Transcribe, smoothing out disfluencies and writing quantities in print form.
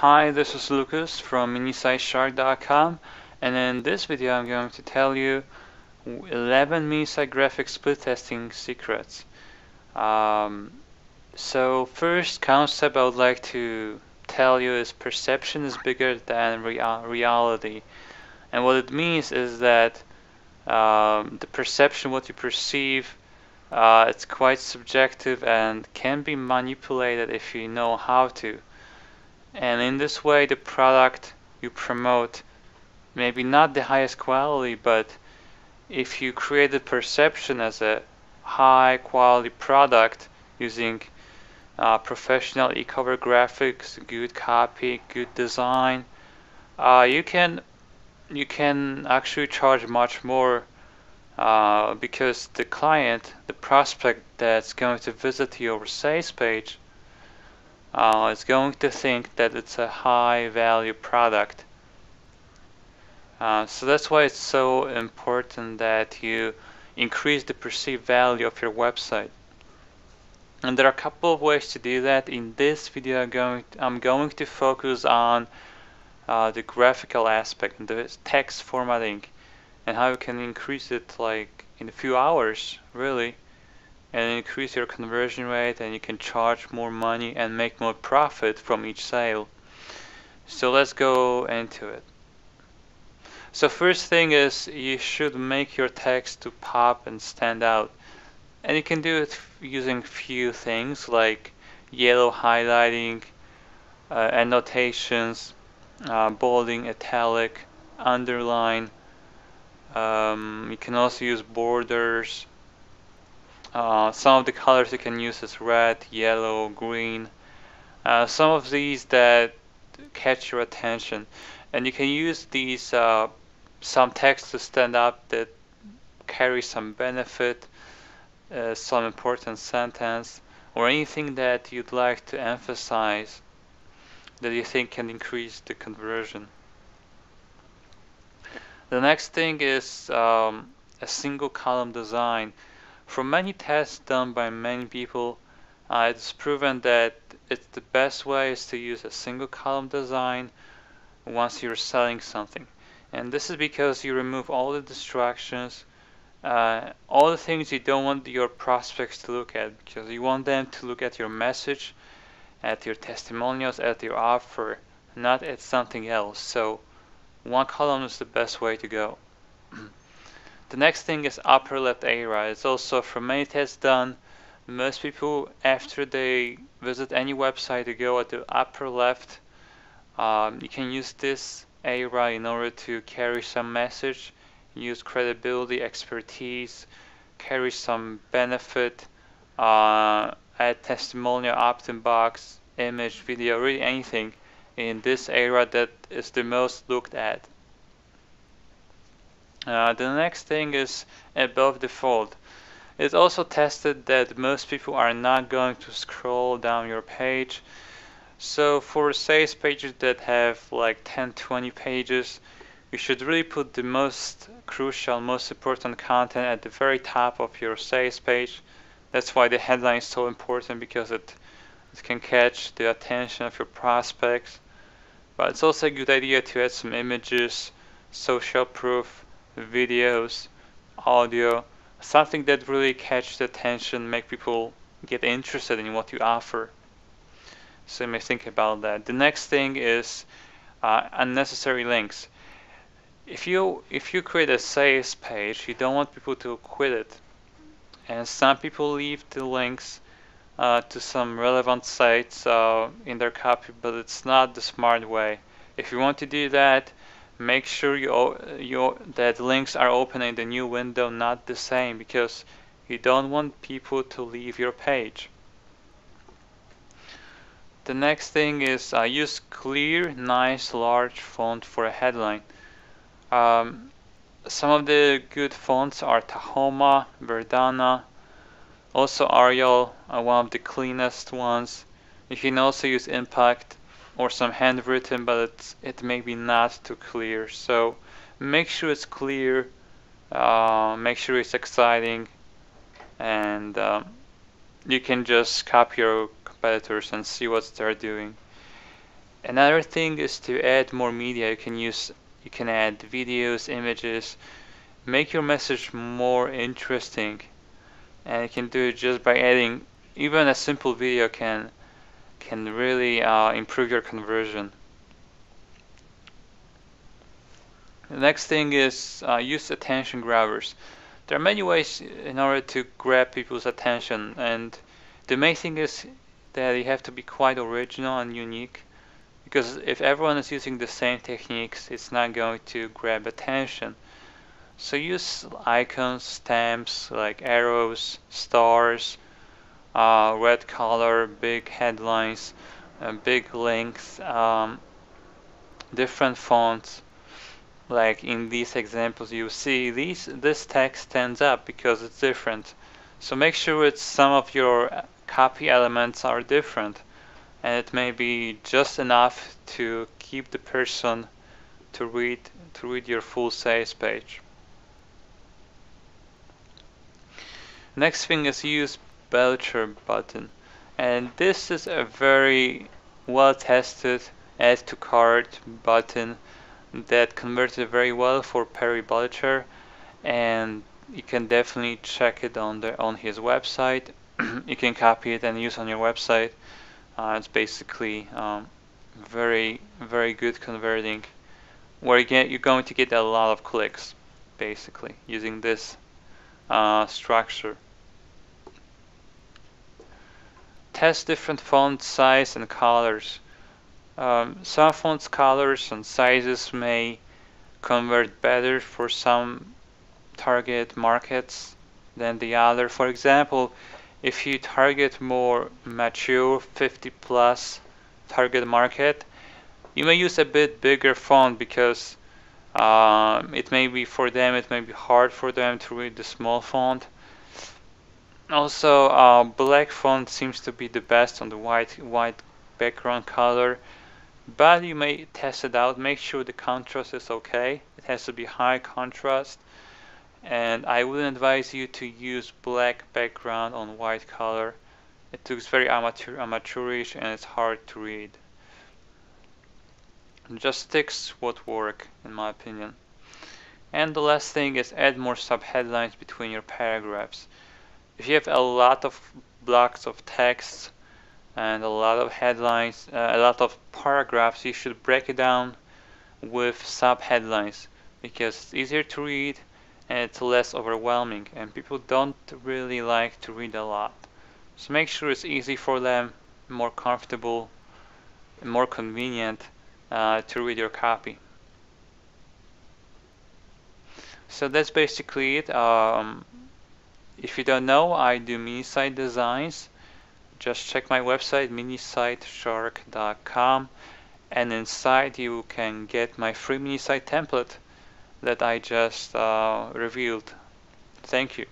Hi, this is Lucas from minisiteshark.com, and in this video I'm going to tell you 11 Minisite graphic split testing secrets. So first concept I would like to tell you is perception is bigger than reality. And what it means is that the perception, what you perceive, it's quite subjective and can be manipulated if you know how to. And in this way, the product you promote maybe not the highest quality, but if you create the perception as a high quality product using professional e-cover graphics, good copy, good design, you can actually charge much more because the client, the prospect that's going to visit your sales page is going to think that it's a high value product. So that's why it's so important that you increase the perceived value of your website. And there are a couple of ways to do that. In this video I'm going to focus on the graphical aspect and the text formatting and how you can increase it like in a few hours really, and increase your conversion rate, and you can charge more money and make more profit from each sale. So let's go into it. So first thing is you should make your text to pop and stand out. And you can do it using few things like yellow highlighting, annotations, bolding, italic, underline. You can also use borders. Some of the colors you can use is red, yellow, green. Some of these that catch your attention. And you can use these some text to stand up that carry some benefit, some important sentence, or anything that you'd like to emphasize that you think can increase the conversion. The next thing is a single column design. From many tests done by many people, it's proven that it's the best way is to use a single column design once you're selling something. And this is because you remove all the distractions, all the things you don't want your prospects to look at, because you want them to look at your message, at your testimonials, at your offer, not at something else. So one column is the best way to go. The next thing is upper left area. It's also from many tests done. Most people, after they visit any website, they go at the upper left. You can use this area in order to carry some message, use credibility, expertise, carry some benefit, add testimonial, opt-in box, image, video, really anything in this area that is the most looked at. The next thing is above the fold. It's also tested that most people are not going to scroll down your page. So for sales pages that have like 10-20 pages, you should really put the most crucial, most important content at the very top of your sales page. That's why the headline is so important, because it can catch the attention of your prospects. But it's also a good idea to add some images, social proof, videos, audio, something that really catches the attention, make people get interested in what you offer. So you may think about that. The next thing is unnecessary links. If you create a sales page, you don't want people to quit it. And some people leave the links to some relevant sites in their copy, but it's not the smart way. If you want to do that, make sure that links are open in the new window, not the same, because you don't want people to leave your page. The next thing is use clear, nice, large font for a headline. Some of the good fonts are Tahoma, Verdana, also Arial, one of the cleanest ones. You can also use Impact or some handwritten, but it may be not too clear. So make sure it's clear, make sure it's exciting, and you can just copy your competitors and see what they're doing. Another thing is to add more media. You can add videos, images, make your message more interesting, and you can do it just by adding even a simple video can really improve your conversion. The next thing is use attention grabbers. There are many ways in order to grab people's attention, and the main thing is that you have to be quite original and unique, because if everyone is using the same techniques, it's not going to grab attention. So use icons, stamps like arrows, stars, red color, big headlines, big links, different fonts. Like in these examples, you see this text stands up because it's different. So make sure it's some of your copy elements are different, and it may be just enough to keep the person to read your full sales page. Next thing is use Belcher button, and this is a very well tested add to cart button that converted very well for Perry Belcher, and you can definitely check it on his website. You can copy it and use on your website. It's basically very good converting, where you're going to get a lot of clicks basically using this structure. Test different font size and colors. Some fonts colors and sizes may convert better for some target markets than the other. For example, if you target more mature 50 plus target market, you may use a bit bigger font because it may be hard for them to read the small font. Also, black font seems to be the best on the white background color, but you may test it out. Make sure the contrast is okay. It has to be high contrast, and I wouldn't advise you to use black background on white color. It looks very amateurish and it's hard to read. Just sticks what work, in my opinion. And the last thing is add more subheadlines between your paragraphs. If you have a lot of blocks of text and a lot of headlines, a lot of paragraphs, you should break it down with subheadlines because it's easier to read and it's less overwhelming, and people don't really like to read a lot. So make sure it's easy for them, more comfortable, and more convenient to read your copy. So that's basically it. If you don't know, I do Minisite designs. Just check my website, minisiteshark.com, and inside you can get my free Minisite template that I just revealed. Thank you.